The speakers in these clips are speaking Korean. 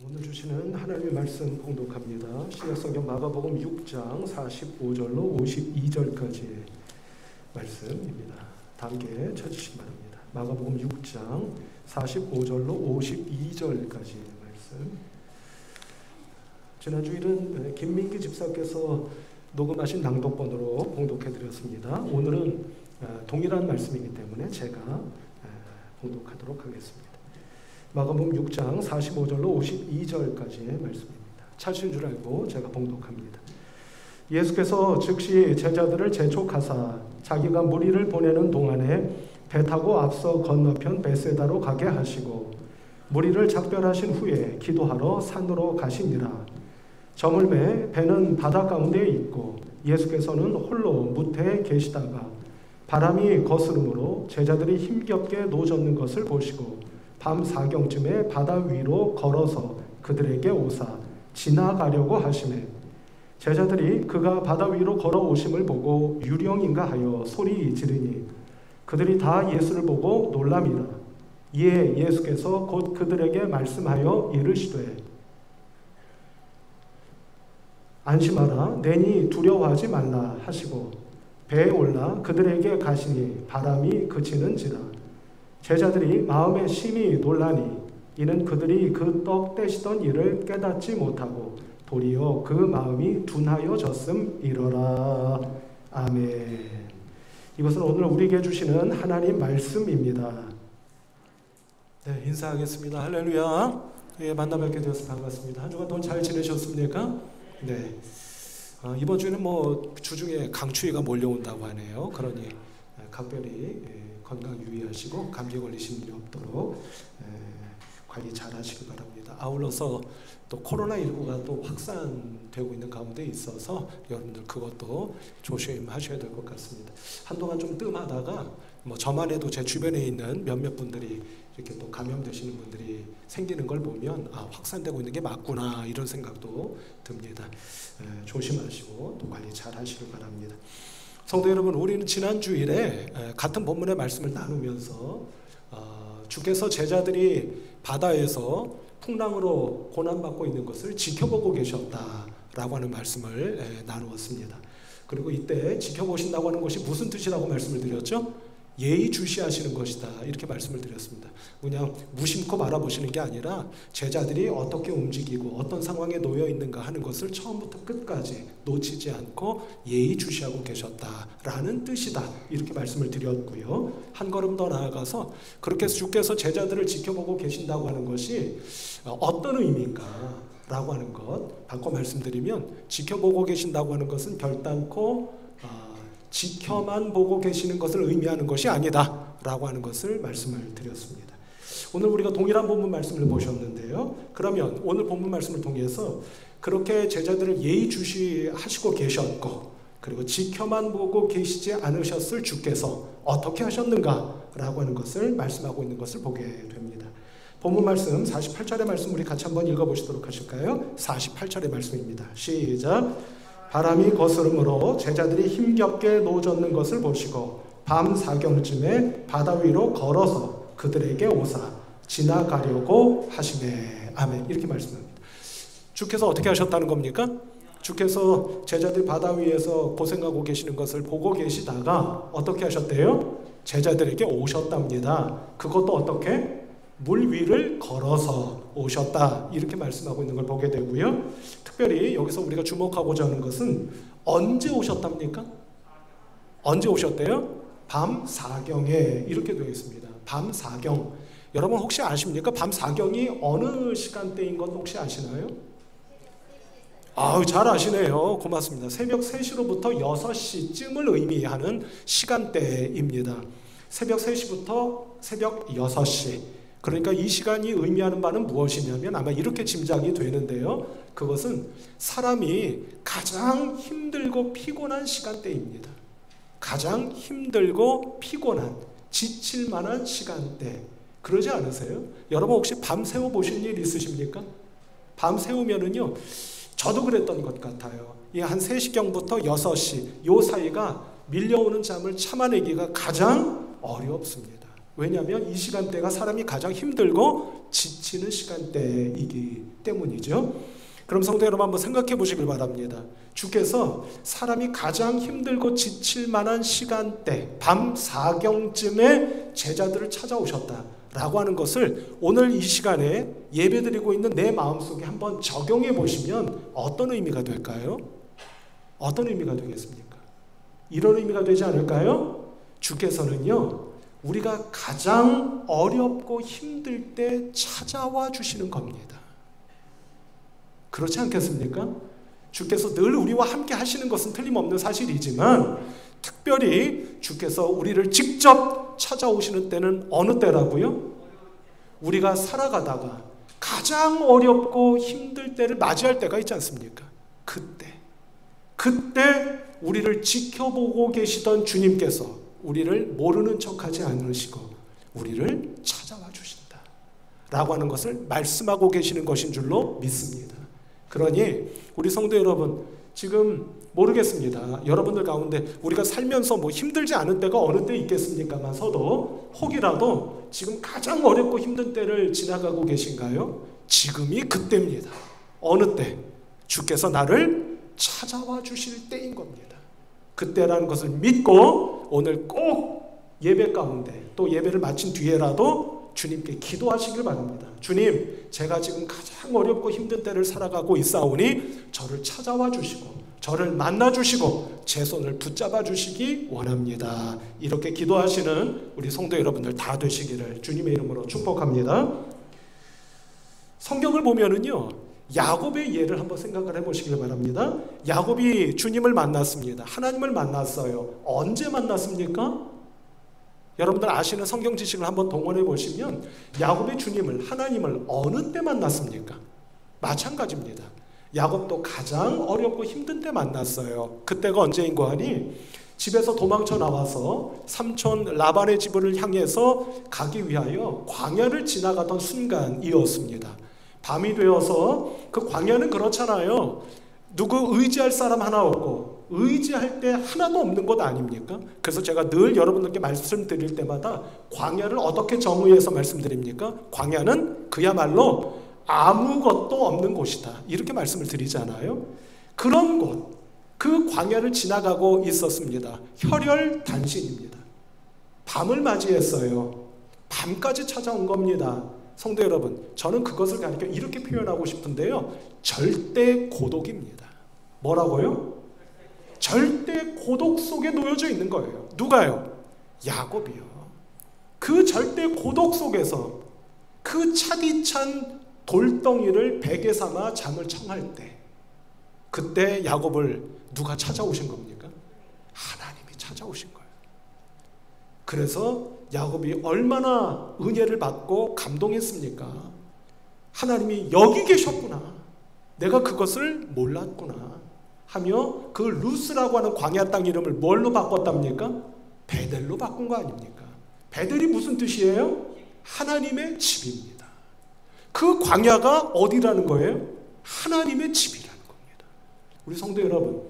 오늘 주시는 하나님의 말씀 봉독합니다. 신약성경 마가복음 6장 45절로 52절까지의 말씀입니다. 다 함께 쳐주시기 바랍니다. 마가복음 6장 45절로 52절까지의 말씀. 지난 주일은 김민기 집사께서 녹음하신 낭독본으로 봉독해드렸습니다. 오늘은 동일한 말씀이기 때문에 제가 봉독하도록 하겠습니다. 마가복음 6장 45절로 52절까지의 말씀입니다. 찾으신 줄 알고 제가 봉독합니다. 예수께서 즉시 제자들을 재촉하사 자기가 무리를 보내는 동안에 배 타고 앞서 건너편 베세다로 가게 하시고 무리를 작별하신 후에 기도하러 산으로 가시니라. 저물매 배는 바다 가운데에 있고 예수께서는 홀로 무태에 계시다가 바람이 거스름으로 제자들이 힘겹게 노젓는 것을 보시고 밤 사경쯤에 바다 위로 걸어서 그들에게 오사 지나가려고 하시매 제자들이 그가 바다 위로 걸어오심을 보고 유령인가 하여 소리 지르니 그들이 다 예수를 보고 놀람이라. 이에 예수께서 곧 그들에게 말씀하여 이르시되 안심하라 내니 두려워하지 말라 하시고 배에 올라 그들에게 가시니 바람이 그치는지라. 제자들이 마음에 심히 놀라니 이는 그들이 그 떡 떼시던 일을 깨닫지 못하고 도리어 그 마음이 둔하여졌음이러라. 아멘. 이것은 오늘 우리에게 주시는 하나님 말씀입니다. 네, 인사하겠습니다. 할렐루야. 예, 만나 뵙게 되어서 반갑습니다. 한 주간 동안 잘 지내셨습니까? 네. 이번 주에는 주중에 강추위가 몰려온다고 하네요. 그러니 각별히 건강 유의하시고 감기에 걸리신 일이 없도록 관리 잘 하시기 바랍니다. 아울러서 또 코로나19가 또 확산되고 있는 가운데 있어서 여러분들 그것도 조심하셔야 될 것 같습니다. 한동안 좀 뜸하다가 저만 해도 제 주변에 있는 몇몇 분들이 이렇게 또 감염되시는 분들이 생기는 걸 보면 확산되고 있는 게 맞구나 이런 생각도 듭니다. 조심하시고 또 관리 잘 하시길 바랍니다. 성도 여러분, 우리는 지난 주일에 같은 본문의 말씀을 나누면서 주께서 제자들이 바다에서 풍랑으로 고난받고 있는 것을 지켜보고 계셨다라고 하는 말씀을 나누었습니다. 그리고 이때 지켜보신다고 하는 것이 무슨 뜻이라고 말씀을 드렸죠? 예의주시하시는 것이다 이렇게 말씀을 드렸습니다. 그냥 무심코 바라보시는 게 아니라 제자들이 어떻게 움직이고 어떤 상황에 놓여 있는가 하는 것을 처음부터 끝까지 놓치지 않고 예의주시하고 계셨다라는 뜻이다 이렇게 말씀을 드렸고요. 한 걸음 더 나아가서 그렇게 주께서 제자들을 지켜보고 계신다고 하는 것이 어떤 의미인가 라고 하는 것 바꿔 말씀드리면 지켜보고 계신다고 하는 것은 결단코 지켜만 보고 계시는 것을 의미하는 것이 아니다 라고 하는 것을 말씀을 드렸습니다. 오늘 우리가 동일한 본문 말씀을 보셨는데요. 그러면 오늘 본문 말씀을 통해서 그렇게 제자들을 예의주시하시고 계셨고 그리고 지켜만 보고 계시지 않으셨을 주께서 어떻게 하셨는가 라고 하는 것을 말씀하고 있는 것을 보게 됩니다. 본문 말씀 48절의 말씀 우리 같이 한번 읽어보시도록 하실까요? 48절의 말씀입니다. 시작. 바람이 거스름으로 제자들이 힘겹게 노젓는 것을 보시고 밤 사경쯤에 바다 위로 걸어서 그들에게 오사 지나가려고 하시네. 아멘. 이렇게 말씀합니다. 주께서 어떻게 하셨다는 겁니까? 주께서 제자들 바다 위에서 고생하고 계시는 것을 보고 계시다가 어떻게 하셨대요? 제자들에게 오셨답니다. 그것도 어떻게? 물 위를 걸어서 오셨다 이렇게 말씀하고 있는 걸 보게 되고요. 특별히 여기서 우리가 주목하고자 하는 것은 언제 오셨답니까? 언제 오셨대요? 밤 사경에 이렇게 되어 있습니다. 밤 사경. 여러분 혹시 아십니까? 밤 사경이 어느 시간대인 건 혹시 아시나요? 잘 아시네요. 고맙습니다. 새벽 3시로부터 6시쯤을 의미하는 시간대입니다. 새벽 3시부터 새벽 6시. 그러니까 이 시간이 의미하는 바는 무엇이냐면 아마 이렇게 짐작이 되는데요. 그것은 사람이 가장 힘들고 피곤한 시간대입니다. 가장 힘들고 피곤한, 지칠 만한 시간대. 그러지 않으세요? 여러분 혹시 밤 새워 보신 일 있으십니까? 밤 새우면은요, 저도 그랬던 것 같아요. 한 3시경부터 6시 요 사이가 밀려오는 잠을 참아내기가 가장 어렵습니다. 왜냐하면 이 시간대가 사람이 가장 힘들고 지치는 시간대이기 때문이죠. 그럼 성도 여러분 한번 생각해 보시길 바랍니다. 주께서 사람이 가장 힘들고 지칠 만한 시간대, 밤 4경쯤에 제자들을 찾아오셨다라고 하는 것을 오늘 이 시간에 예배드리고 있는 내 마음속에 한번 적용해 보시면 어떤 의미가 될까요? 어떤 의미가 되겠습니까? 이런 의미가 되지 않을까요? 주께서는요, 우리가 가장 어렵고 힘들 때 찾아와 주시는 겁니다. 그렇지 않겠습니까? 주께서 늘 우리와 함께 하시는 것은 틀림없는 사실이지만 특별히 주께서 우리를 직접 찾아오시는 때는 어느 때라고요? 우리가 살아가다가 가장 어렵고 힘들 때를 맞이할 때가 있지 않습니까? 그때 우리를 지켜보고 계시던 주님께서 우리를 모르는 척하지 않으시고 우리를 찾아와 주신다 라고 하는 것을 말씀하고 계시는 것인 줄로 믿습니다. 그러니 우리 성도 여러분, 지금 모르겠습니다. 여러분들 가운데 우리가 살면서 뭐 힘들지 않은 때가 어느 때 있겠습니까만서도 혹이라도 지금 가장 어렵고 힘든 때를 지나가고 계신가요? 지금이 그때입니다. 어느 때? 주께서 나를 찾아와 주실 때인 겁니다. 그때라는 것을 믿고 오늘 꼭 예배 가운데 또 예배를 마친 뒤에라도 주님께 기도하시길 바랍니다. 주님, 제가 지금 가장 어렵고 힘든 때를 살아가고 있사오니 저를 찾아와 주시고 저를 만나 주시고 제 손을 붙잡아 주시기 원합니다. 이렇게 기도하시는 우리 성도 여러분들 다 되시기를 주님의 이름으로 축복합니다. 성경을 보면은요, 야곱의 예를 한번 생각을 해보시길 바랍니다. 야곱이 주님을 만났습니다. 하나님을 만났어요. 언제 만났습니까? 여러분들 아시는 성경 지식을 한번 동원해 보시면 야곱이 주님을, 하나님을 어느 때 만났습니까? 마찬가지입니다. 야곱도 가장 어렵고 힘든 때 만났어요. 그때가 언제인고 하니 집에서 도망쳐 나와서 삼촌 라반의 집을 향해서 가기 위하여 광야를 지나가던 순간이었습니다. 밤이 되어서 그 광야는 그렇잖아요. 누구 의지할 사람 하나 없고 의지할 때 하나도 없는 것 아닙니까? 그래서 제가 늘 여러분들께 말씀드릴 때마다 광야를 어떻게 정의해서 말씀드립니까? 광야는 그야말로 아무것도 없는 곳이다, 이렇게 말씀을 드리잖아요. 그런 곳, 그 광야를 지나가고 있었습니다. 혈혈단신입니다. 밤을 맞이했어요. 밤까지 찾아온 겁니다. 성도 여러분, 저는 그것을 가리켜 이렇게 표현하고 싶은데요, 절대 고독입니다. 뭐라고요? 절대 고독 속에 놓여져 있는 거예요. 누가요? 야곱이요. 그 절대 고독 속에서 그 차디찬 돌덩이를 베개 삼아 잠을 청할 때, 그때 야곱을 누가 찾아오신 겁니까? 하나님이 찾아오신 거예요. 그래서 야곱이 얼마나 은혜를 받고 감동했습니까? 하나님이 여기 계셨구나, 내가 그것을 몰랐구나 하며 그 루스라고 하는 광야 땅 이름을 뭘로 바꿨답니까? 베델로 바꾼 거 아닙니까? 베델이 무슨 뜻이에요? 하나님의 집입니다. 그 광야가 어디라는 거예요? 하나님의 집이라는 겁니다. 우리 성도 여러분,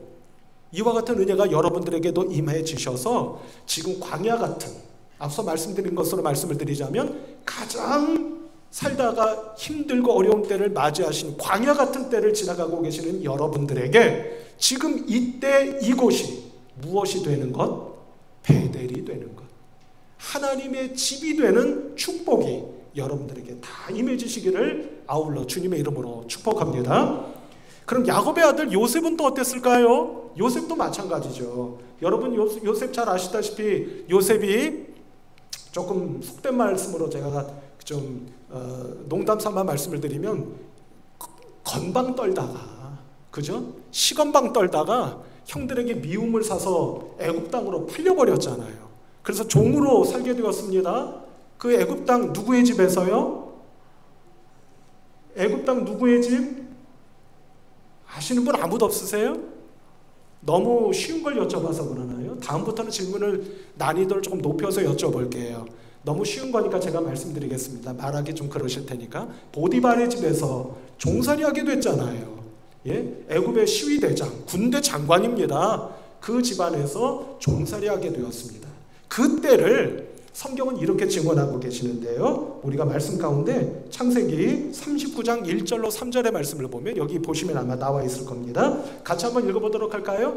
이와 같은 은혜가 여러분들에게도 임해지셔서 지금 광야 같은, 앞서 말씀드린 것으로 말씀을 드리자면 가장 살다가 힘들고 어려운 때를 맞이하신 광야 같은 때를 지나가고 계시는 여러분들에게 지금 이때 이곳이 무엇이 되는 것? 베델이 되는 것, 하나님의 집이 되는 축복이 여러분들에게 다 임해지시기를 아울러 주님의 이름으로 축복합니다. 그럼 야곱의 아들 요셉은 또 어땠을까요? 요셉도 마찬가지죠. 여러분 요셉 잘 아시다시피 요셉이 조금 속된 말씀으로 제가 좀 농담 삼아 말씀을 드리면 건방 떨다가, 그죠? 시건방 떨다가 형들에게 미움을 사서 애굽 땅으로 팔려버렸잖아요. 그래서 종으로 살게 되었습니다. 그 애굽 땅 누구의 집에서요? 애굽 땅 누구의 집? 아시는 분 아무도 없으세요? 너무 쉬운 걸 여쭤봐서 그러나요? 다음부터는 질문을 난이도를 조금 높여서 여쭤볼게요. 너무 쉬운 거니까 제가 말씀드리겠습니다. 말하기 좀 그러실 테니까. 보디발의 집에서 종살이하게 됐잖아요. 예? 애굽의 시위대장, 군대 장관입니다. 그 집안에서 종살이하게 되었습니다. 그때를 성경은 이렇게 증언하고 계시는데요. 우리가 말씀 가운데 창세기 39장 1절로 3절의 말씀을 보면 여기 보시면 아마 나와 있을 겁니다. 같이 한번 읽어보도록 할까요?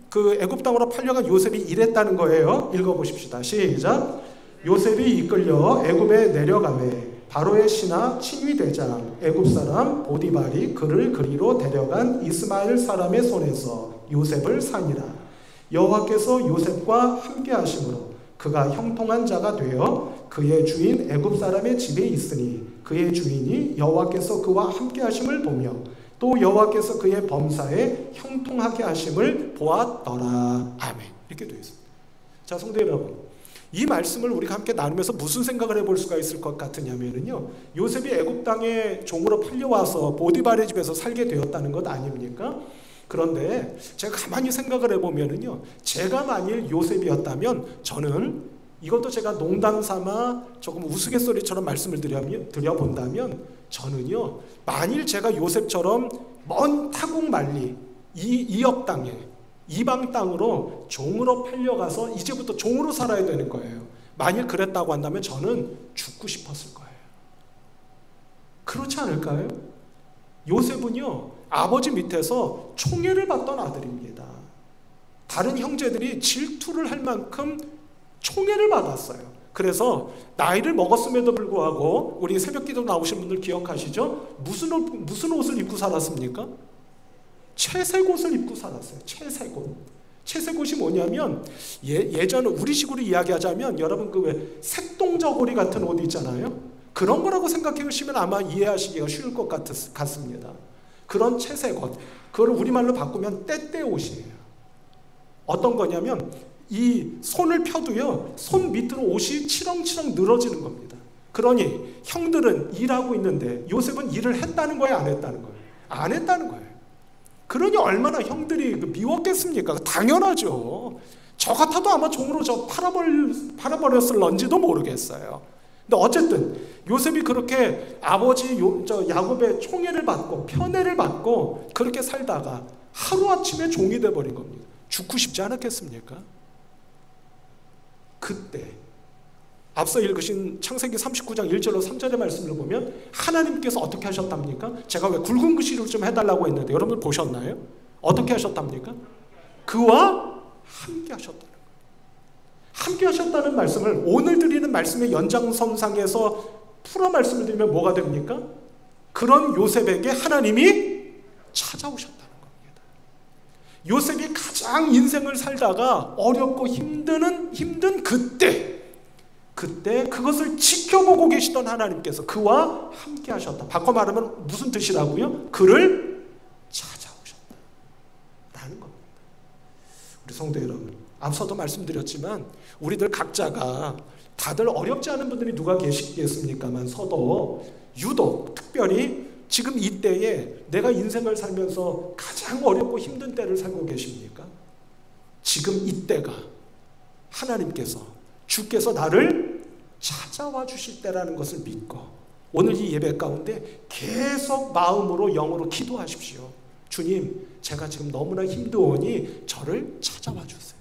그 애굽 땅으로 팔려간 요셉이 이랬다는 거예요. 읽어보십시다. 시작. 요셉이 이끌려 애굽에 내려가매 바로의 신하 친위대장 애굽 사람 보디발이 그를 그리로 데려간 이스마엘 사람의 손에서 요셉을 사니라. 여호와께서 요셉과 함께 하심으로 그가 형통한 자가 되어 그의 주인 애굽 사람의 집에 있으니 그의 주인이 여호와께서 그와 함께 하심을 보며 또 여호와께서 그의 범사에 형통하게 하심을 보았더라. 아멘. 이렇게 되어 있습니다. 자, 성도 여러분, 이 말씀을 우리가 함께 나누면서 무슨 생각을 해볼 수가 있을 것 같으냐면요, 요셉이 애굽 땅에 종으로 팔려와서 보디발의 집에서 살게 되었다는 것 아닙니까? 그런데 제가 가만히 생각을 해보면요, 제가 만일 요셉이었다면 저는, 이것도 제가 농담 삼아 조금 우스갯소리처럼 말씀을 드려본다면 저는요, 만일 제가 요셉처럼 먼 타국 만리 이역 땅에 이방 땅으로 종으로 팔려가서 이제부터 종으로 살아야 되는 거예요. 만일 그랬다고 한다면 저는 죽고 싶었을 거예요. 그렇지 않을까요? 요셉은요, 아버지 밑에서 총애를 받던 아들입니다. 다른 형제들이 질투를 할 만큼 총애를 받았어요. 그래서 나이를 먹었음에도 불구하고 우리 새벽기도 나오신 분들 기억하시죠? 무슨 옷을 입고 살았습니까? 채색 옷을 입고 살았어요. 채색 옷. 채색 옷이 뭐냐면 예전 우리식으로 이야기하자면 여러분 그 왜 색동저고리 같은 옷 있잖아요. 그런 거라고 생각해 보시면 아마 이해하시기가 쉬울 것 같습니다. 그런 채색 옷. 그걸 우리말로 바꾸면 떼떼 옷이에요. 어떤 거냐면 이 손을 펴도요, 손 밑으로 옷이 치렁치렁 늘어지는 겁니다. 그러니 형들은 일하고 있는데 요셉은 일을 했다는 거예요, 안 했다는 거예요? 안 했다는 거예요. 그러니 얼마나 형들이 미웠겠습니까? 당연하죠. 저 같아도 아마 종으로 팔아버렸을런지도 모르겠어요. 근데 어쨌든 요셉이 그렇게 아버지 야곱의 총애를 받고 편애를 받고 그렇게 살다가 하루아침에 종이 돼버린 겁니다. 죽고 싶지 않았겠습니까? 그때 앞서 읽으신 창세기 39장 1절로 3절의 말씀을 보면 하나님께서 어떻게 하셨답니까? 제가 왜 굵은 글씨로 좀 해달라고 했는데 여러분 보셨나요? 어떻게 하셨답니까? 그와 함께 하셨다는 거예요. 함께 하셨다는 말씀을 오늘 드리는 말씀의 연장선상에서 풀어 말씀을 드리면 뭐가 됩니까? 그런 요셉에게 하나님이 찾아오셨다는 겁니다. 요셉이 가장 인생을 살다가 어렵고 힘든 그때 그것을 지켜보고 계시던 하나님께서 그와 함께 하셨다. 바꿔 말하면 무슨 뜻이라고요? 그를 찾아오셨다라는 겁니다. 우리 성도 여러분, 앞서도 말씀드렸지만 우리들 각자가 다들 어렵지 않은 분들이 누가 계시겠습니까만 서도 유독 특별히 지금 이때에 내가 인생을 살면서 가장 어렵고 힘든 때를 살고 계십니까? 지금 이때가 하나님께서 주께서 나를 찾아와 주실 때라는 것을 믿고 오늘 이 예배 가운데 계속 마음으로 영으로 기도하십시오. 주님, 제가 지금 너무나 힘드오니 저를 찾아와 주세요.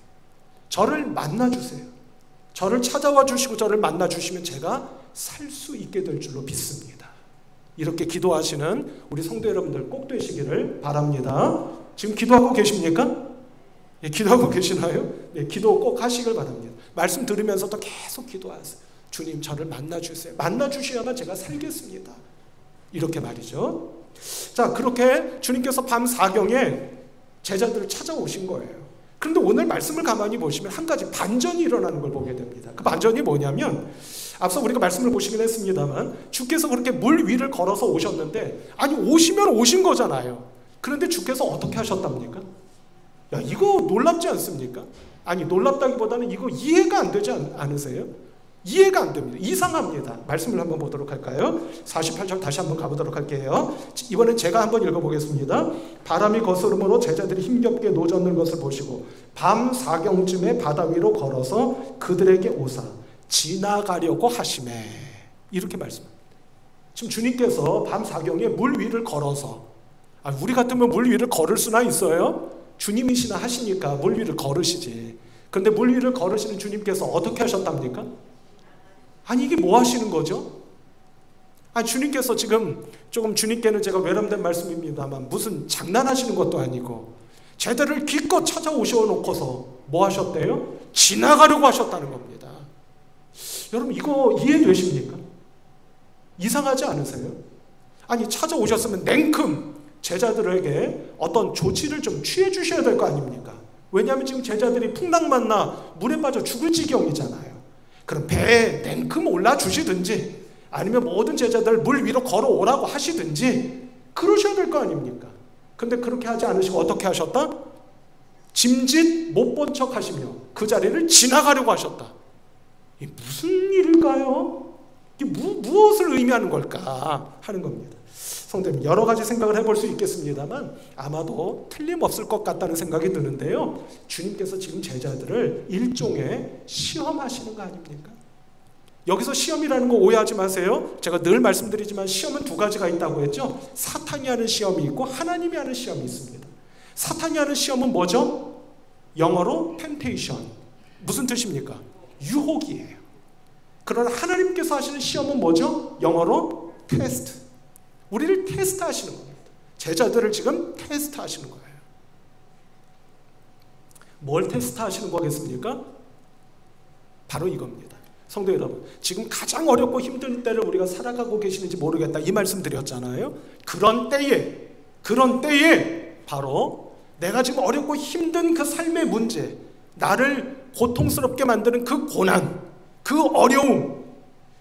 저를 만나 주세요. 저를 찾아와 주시고 저를 만나 주시면 제가 살 수 있게 될 줄로 믿습니다. 이렇게 기도하시는 우리 성도 여러분들 꼭 되시기를 바랍니다. 지금 기도하고 계십니까? 예, 기도하고 계시나요? 네, 기도 꼭 하시길 바랍니다. 말씀 들으면서도 계속 기도하세요. 주님, 저를 만나주세요. 만나주셔야만 제가 살겠습니다. 이렇게 말이죠. 자, 그렇게 주님께서 밤 4경에 제자들을 찾아오신 거예요. 그런데 오늘 말씀을 가만히 보시면 한 가지 반전이 일어나는 걸 보게 됩니다. 그 반전이 뭐냐면 앞서 우리가 말씀을 보시긴 했습니다만 주께서 그렇게 물 위를 걸어서 오셨는데 아니 오시면 오신 거잖아요. 그런데 주께서 어떻게 하셨답니까? 야, 이거 놀랍지 않습니까? 아니 놀랍다기보다는 이거 이해가 안 되지 않으세요? 이해가 안 됩니다. 이상합니다. 말씀을 한번 보도록 할까요? 48절 다시 한번 가보도록 할게요. 이번엔 제가 한번 읽어보겠습니다. 바람이 거스름으로 제자들이 힘겹게 노젓는 것을 보시고 밤 4경쯤에 바다 위로 걸어서 그들에게 오사 지나가려고 하시매. 이렇게 말씀합니다. 지금 주님께서 밤 4경에 물 위를 걸어서 우리 같으면 물 위를 걸을 수나 있어요? 주님이시나 하시니까 물 위를 걸으시지. 그런데 물 위를 걸으시는 주님께서 어떻게 하셨답니까? 아니 이게 뭐 하시는 거죠? 아니 주님께서 지금 조금 주님께는 제가 외람된 말씀입니다만 무슨 장난하시는 것도 아니고 제자를 기껏 찾아오셔 놓고서 뭐 하셨대요? 지나가려고 하셨다는 겁니다. 여러분 이거 이해되십니까? 이상하지 않으세요? 아니 찾아오셨으면 냉큼 제자들에게 어떤 조치를 좀 취해 주셔야 될 거 아닙니까? 왜냐하면 지금 제자들이 풍랑만나 물에 빠져 죽을 지경이잖아요. 그럼 배에 냉큼 올라주시든지 아니면 모든 제자들 물 위로 걸어오라고 하시든지 그러셔야 될 거 아닙니까? 근데 그렇게 하지 않으시고 어떻게 하셨다? 짐짓 못 본 척 하시며 그 자리를 지나가려고 하셨다. 이게 무슨 일일까요? 이게 무엇을 의미하는 걸까 하는 겁니다. 성도님 여러 가지 생각을 해볼 수 있겠습니다만 아마도 틀림없을 것 같다는 생각이 드는데요. 주님께서 지금 제자들을 일종의 시험하시는 거 아닙니까? 여기서 시험이라는 거 오해하지 마세요. 제가 늘 말씀드리지만 시험은 두 가지가 있다고 했죠. 사탄이 하는 시험이 있고 하나님이 하는 시험이 있습니다. 사탄이 하는 시험은 뭐죠? 영어로 temptation. 무슨 뜻입니까? 유혹이에요. 그러나 하나님께서 하시는 시험은 뭐죠? 영어로 test. 우리를 테스트 하시는 겁니다. 제자들을 지금 테스트 하시는 거예요. 뭘 테스트 하시는 거겠습니까? 바로 이겁니다. 성도 여러분, 지금 가장 어렵고 힘든 때를 우리가 살아가고 계시는지 모르겠다 이 말씀 드렸잖아요. 그런 때에 바로 내가 지금 어렵고 힘든 그 삶의 문제, 나를 고통스럽게 만드는 그 고난, 그 어려움,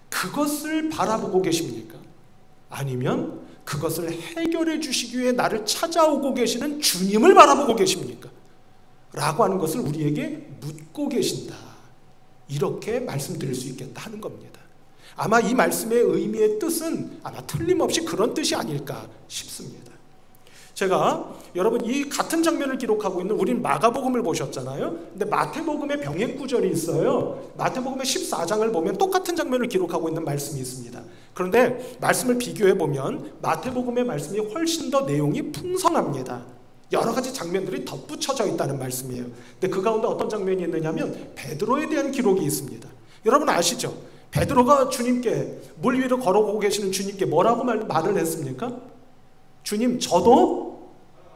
그것을 바라보고 계십니까? 아니면 그것을 해결해 주시기 위해 나를 찾아오고 계시는 주님을 바라보고 계십니까? 라고 하는 것을 우리에게 묻고 계신다. 이렇게 말씀드릴 수 있겠다 하는 겁니다. 아마 이 말씀의 의미의 뜻은 아마 틀림없이 그런 뜻이 아닐까 싶습니다. 제가 여러분 이 같은 장면을 기록하고 있는 우린 마가복음을 보셨잖아요. 근데 마태복음에 병행 구절이 있어요. 마태복음의 14장을 보면 똑같은 장면을 기록하고 있는 말씀이 있습니다. 그런데 말씀을 비교해 보면 마태복음의 말씀이 훨씬 더 내용이 풍성합니다. 여러 가지 장면들이 덧붙여져 있다는 말씀이에요. 근데 그 가운데 어떤 장면이 있느냐면 베드로에 대한 기록이 있습니다. 여러분 아시죠? 베드로가 주님께 물 위로 걸어오고 계시는 주님께 뭐라고 말을 했습니까? 주님 저도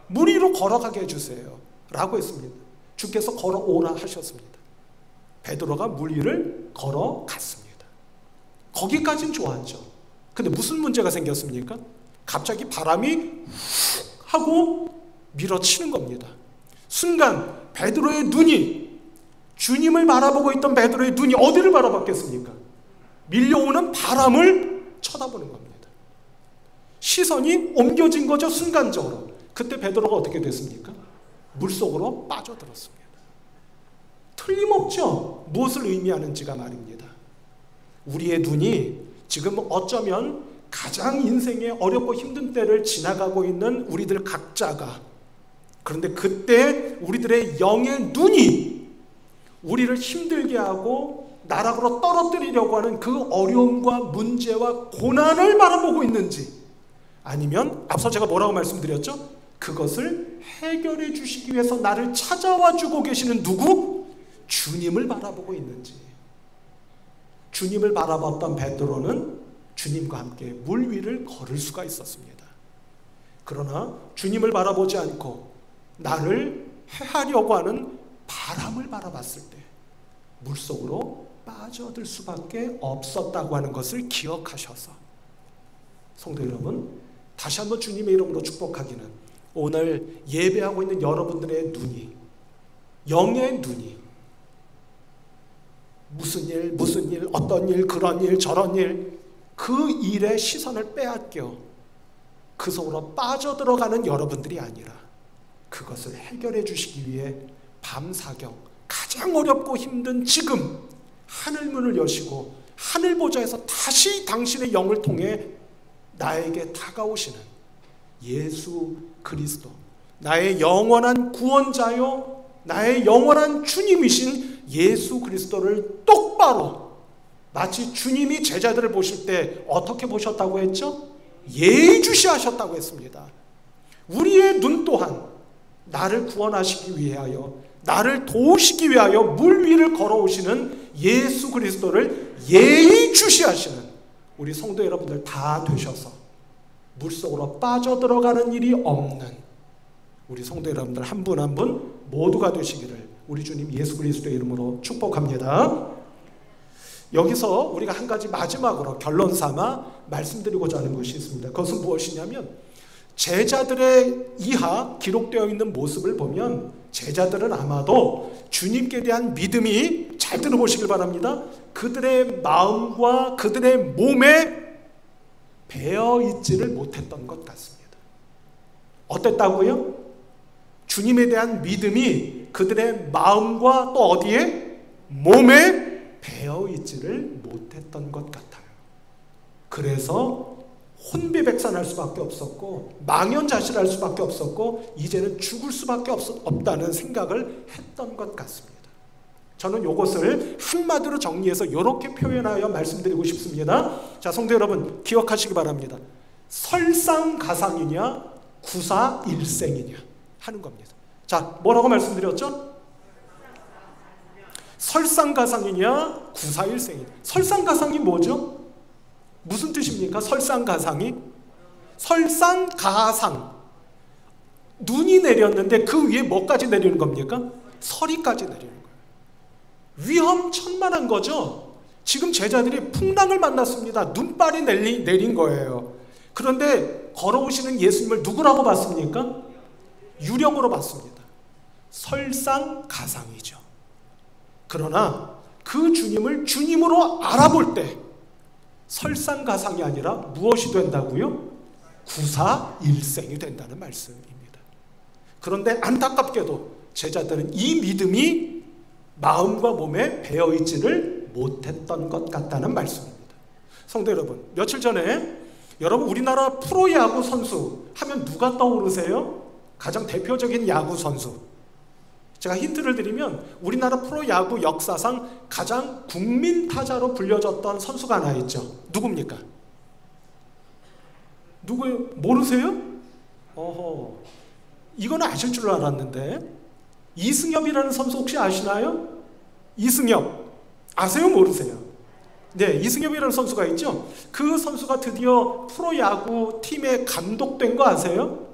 물 위로 걸어가게 해주세요 라고 했습니다. 주께서 걸어오라 하셨습니다. 베드로가 물 위를 걸어갔습니다. 거기까지는 좋았죠. 근데 무슨 문제가 생겼습니까? 갑자기 바람이 훅 하고 밀어치는 겁니다. 순간 베드로의 눈이, 주님을 바라보고 있던 베드로의 눈이 어디를 바라봤겠습니까? 밀려오는 바람을 쳐다보는 겁니다. 시선이 옮겨진 거죠. 순간적으로. 그때 베드로가 어떻게 됐습니까? 물속으로 빠져들었습니다. 틀림없죠. 무엇을 의미하는지가 말입니다. 우리의 눈이 지금 어쩌면 가장 인생의 어렵고 힘든 때를 지나가고 있는 우리들 각자가, 그런데 그때 우리들의 영의 눈이 우리를 힘들게 하고 나락으로 떨어뜨리려고 하는 그 어려움과 문제와 고난을 바라보고 있는지, 아니면 앞서 제가 뭐라고 말씀드렸죠? 그것을 해결해 주시기 위해서 나를 찾아와 주고 계시는 누구? 주님을 바라보고 있는지. 주님을 바라봤던 베드로는 주님과 함께 물 위를 걸을 수가 있었습니다. 그러나 주님을 바라보지 않고 나를 해하려고 하는 바람을 바라봤을 때 물속으로 빠져들 수밖에 없었다고 하는 것을 기억하셔서, 성도 여러분, 다시 한번 주님의 이름으로 축복하기는, 오늘 예배하고 있는 여러분들의 눈이, 영의 눈이 무슨 일, 어떤 일, 그런 일, 저런 일, 그 일에 시선을 빼앗겨 그 속으로 빠져들어가는 여러분들이 아니라 그것을 해결해 주시기 위해 밤사경 가장 어렵고 힘든 지금 하늘문을 여시고 하늘 보좌에서 다시 당신의 영을 통해 나에게 다가오시는 예수 그리스도, 나의 영원한 구원자요 나의 영원한 주님이신 예수 그리스도를 똑바로, 마치 주님이 제자들을 보실 때 어떻게 보셨다고 했죠? 예의주시하셨다고 했습니다. 우리의 눈 또한 나를 구원하시기 위하여, 나를 도우시기 위하여 물 위를 걸어오시는 예수 그리스도를 예의주시하시는 우리 성도 여러분들 다 되셔서 물속으로 빠져들어가는 일이 없는 우리 성도 여러분들 한 분 한 분 모두가 되시기를 우리 주님 예수 그리스도의 이름으로 축복합니다. 여기서 우리가 한 가지 마지막으로 결론 삼아 말씀드리고자 하는 것이 있습니다. 그것은 무엇이냐면 제자들의 이하 기록되어 있는 모습을 보면 제자들은 아마도 주님께 대한 믿음이, 잘 들어보시길 바랍니다, 그들의 마음과 그들의 몸에 배어있지를 못했던 것 같습니다. 어땠다고요? 주님에 대한 믿음이 그들의 마음과 또 어디에? 몸에 배어있지를 못했던 것 같아요. 그래서 혼비백산할 수밖에 없었고 망연자실할 수밖에 없었고 이제는 죽을 수밖에 없다는 생각을 했던 것 같습니다. 저는 이것을 한마디로 정리해서 이렇게 표현하여 말씀드리고 싶습니다. 자, 성도 여러분 기억하시기 바랍니다. 설상가상이냐 구사일생이냐 하는 겁니다. 자, 뭐라고 말씀드렸죠? 설상가상이냐 구사일생이냐. 설상가상이 뭐죠? 무슨 뜻입니까? 설상가상이? 설상가상, 눈이 내렸는데 그 위에 뭐까지 내리는 겁니까? 서리까지 내리는 거예요. 위험천만한 거죠. 지금 제자들이 풍랑을 만났습니다. 눈발이 내린 거예요. 그런데 걸어오시는 예수님을 누구라고 봤습니까? 유령으로 봤습니다. 설상가상이죠. 그러나 그 주님을 주님으로 알아볼 때 설상가상이 아니라 무엇이 된다고요? 구사일생이 된다는 말씀입니다. 그런데 안타깝게도 제자들은 이 믿음이 마음과 몸에 배어있지를 못했던 것 같다는 말씀입니다. 성도 여러분, 며칠 전에 여러분 우리나라 프로야구 선수 하면 누가 떠오르세요? 가장 대표적인 야구 선수, 제가 힌트를 드리면 우리나라 프로야구 역사상 가장 국민 타자로 불려졌던 선수가 하나 있죠. 누굽니까? 누구예요? 모르세요? 어허, 이건 아실 줄 알았는데. 이승엽이라는 선수 혹시 아시나요? 이승엽 아세요? 모르세요? 네, 이승엽이라는 선수가 있죠. 그 선수가 드디어 프로야구 팀의 감독된 거 아세요?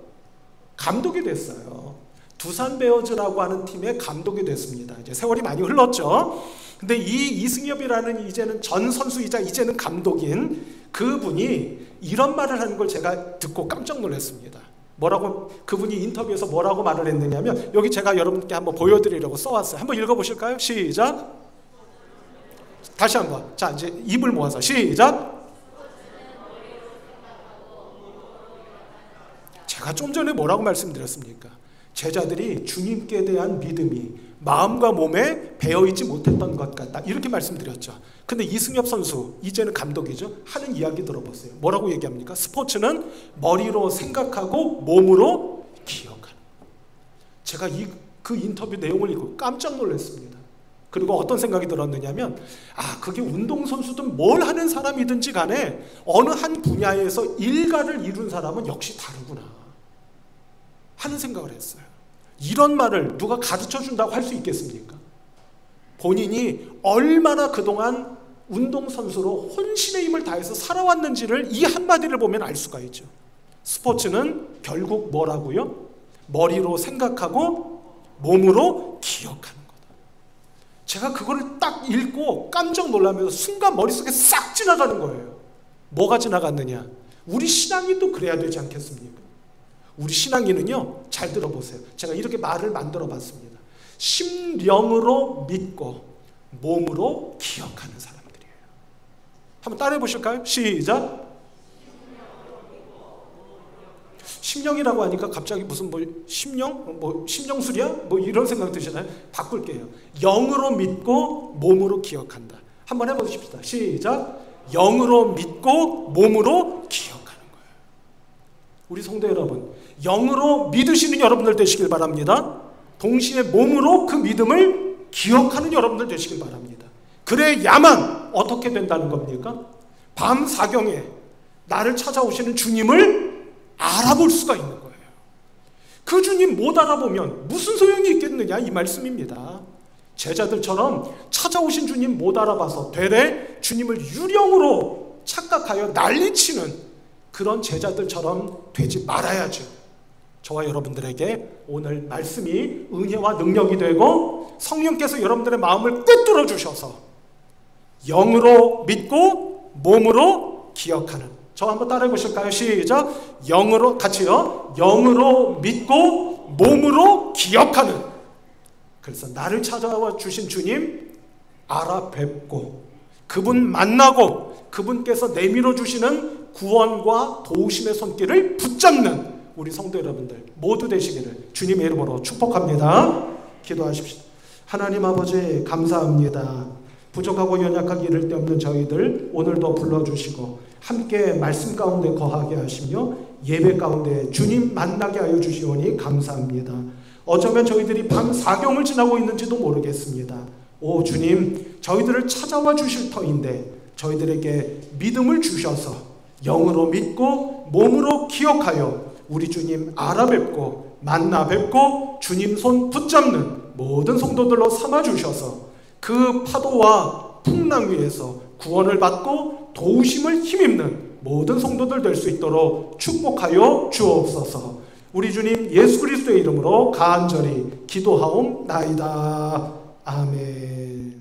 감독이 됐어요. 두산 베어즈라고 하는 팀의 감독이 됐습니다. 이제 세월이 많이 흘렀죠. 근데 이 이승엽이라는 이제는 전 선수이자 이제는 감독인 그분이 이런 말을 하는 걸 제가 듣고 깜짝 놀랐습니다. 뭐라고, 그분이 인터뷰에서 뭐라고 말을 했느냐면, 여기 제가 여러분께 한번 보여드리려고 써왔어요. 한번 읽어보실까요? 시작. 다시 한번. 자, 이제 입을 모아서 시작. 제가 좀 전에 뭐라고 말씀드렸습니까? 제자들이 주님께 대한 믿음이 마음과 몸에 배어있지 못했던 것 같다, 이렇게 말씀드렸죠. 근데 이승엽 선수, 이제는 감독이죠, 하는 이야기 들어보세요. 뭐라고 얘기합니까? 스포츠는 머리로 생각하고 몸으로 기억하는. 제가 그 인터뷰 내용을 읽고 깜짝 놀랐습니다. 그리고 어떤 생각이 들었느냐면, 그게 운동선수든 뭘 하는 사람이든지 간에 어느 한 분야에서 일가를 이룬 사람은 역시 다르구나 하는 생각을 했어요. 이런 말을 누가 가르쳐준다고 할 수 있겠습니까? 본인이 얼마나 그동안 운동선수로 혼신의 힘을 다해서 살아왔는지를 이 한마디를 보면 알 수가 있죠. 스포츠는 결국 뭐라고요? 머리로 생각하고 몸으로 기억하는 거다. 제가 그거를 딱 읽고 깜짝 놀라면서 순간 머릿속에 싹 지나가는 거예요. 뭐가 지나갔느냐? 우리 신앙인도 그래야 되지 않겠습니까? 우리 신앙인은요, 잘 들어보세요. 제가 이렇게 말을 만들어 봤습니다. 심령으로 믿고 몸으로 기억하는 사람들이에요. 한번 따라해 보실까요? 시작. 심령이라고 하니까 갑자기 무슨 심령? 심령술이야? 이런 생각 드시나요? 바꿀게요. 영으로 믿고 몸으로 기억한다. 한번 해보십시다. 시작. 영으로 믿고 몸으로 기억하는 거예요. 우리 성도 여러분, 영으로 믿으시는 여러분들 되시길 바랍니다. 동시에 몸으로 그 믿음을 기억하는 여러분들 되시길 바랍니다. 그래야만 어떻게 된다는 겁니까? 밤 사경에 나를 찾아오시는 주님을 알아볼 수가 있는 거예요. 그 주님 못 알아보면 무슨 소용이 있겠느냐, 이 말씀입니다. 제자들처럼 찾아오신 주님 못 알아봐서 되레 주님을 유령으로 착각하여 난리치는 그런 제자들처럼 되지 말아야죠. 저와 여러분들에게 오늘 말씀이 은혜와 능력이 되고 성령께서 여러분들의 마음을 꿰뚫어 주셔서 영으로 믿고 몸으로 기억하는, 저 한번 따라해 보실까요? 시작. 영으로, 같이요. 영으로 믿고 몸으로 기억하는. 그래서 나를 찾아와 주신 주님 알아뵙고 그분 만나고 그분께서 내밀어 주시는 구원과 도우심의 손길을 붙잡는 우리 성도 여러분들 모두 되시기를 주님의 이름으로 축복합니다. 기도하십시오. 하나님 아버지 감사합니다. 부족하고 연약하기 이를 데 없는 저희들 오늘도 불러주시고 함께 말씀 가운데 거하게 하시며 예배 가운데 주님 만나게 하여 주시오니 감사합니다. 어쩌면 저희들이 밤 사경을 지나고 있는지도 모르겠습니다. 오 주님, 저희들을 찾아와 주실 터인데 저희들에게 믿음을 주셔서 영으로 믿고 몸으로 기억하여 우리 주님 알아뵙고 만나 뵙고 주님 손 붙잡는 모든 성도들로 삼아주셔서 그 파도와 풍랑 위에서 구원을 받고 도우심을 힘입는 모든 성도들 될 수 있도록 축복하여 주옵소서. 우리 주님 예수 그리스도의 이름으로 간절히 기도하옵나이다. 아멘.